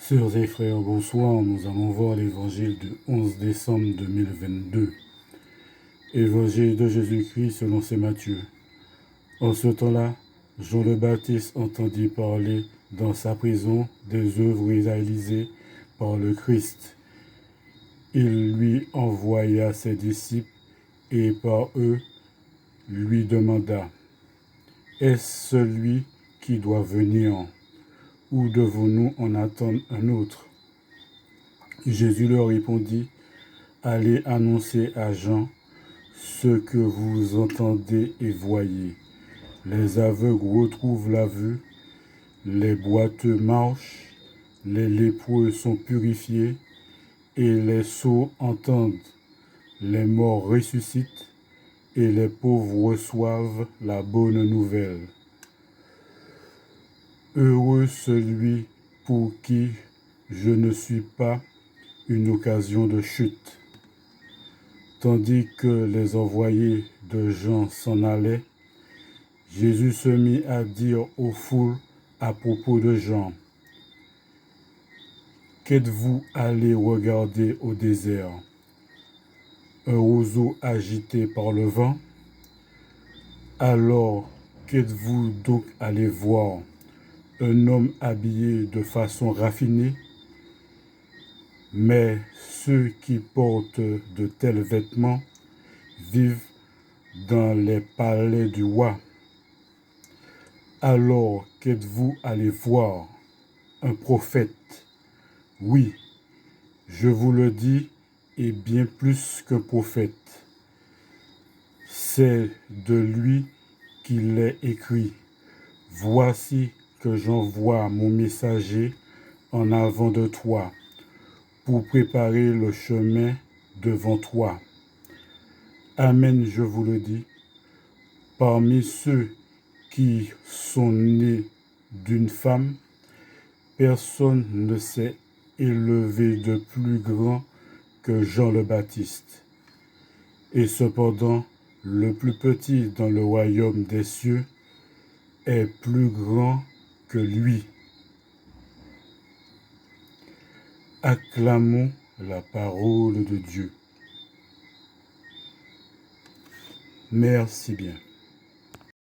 Sœurs et frères, bonsoir. Nous allons voir l'évangile du 11 décembre 2022. Évangile de Jésus-Christ selon saint Matthieu. En ce temps-là, Jean le Baptiste entendit parler dans sa prison des œuvres réalisées par le Christ. Il lui envoya ses disciples et par eux lui demanda: Est-ce celui qui doit venir, ou devons-nous en attendre un autre? Jésus leur répondit: Allez annoncer à Jean ce que vous entendez et voyez. Les aveugles retrouvent la vue, les boiteux marchent, les lépreux sont purifiés, et les sourds entendent, les morts ressuscitent, et les pauvres reçoivent la bonne nouvelle. Heureux celui pour qui je ne suis pas une occasion de chute. Tandis que les envoyés de Jean s'en allaient, Jésus se mit à dire aux foules à propos de Jean: Qu'êtes-vous allés regarder au désert? Un roseau agité par le vent? Alors, qu'êtes-vous donc allés voir? Un homme habillé de façon raffinée? Mais ceux qui portent de tels vêtements vivent dans les palais du roi. Alors, qu'êtes-vous allés voir? Un prophète? Oui, je vous le dis, et bien plus qu'un prophète. C'est de lui qu'il est écrit: Voici que j'envoie mon messager en avant de toi, pour préparer le chemin devant toi. Amen, je vous le dis, parmi ceux qui sont nés d'une femme, personne ne s'est élevé de plus grand que Jean le Baptiste. Et cependant, le plus petit dans le royaume des cieux est plus grand que lui. Acclamons la parole de Dieu. Merci bien.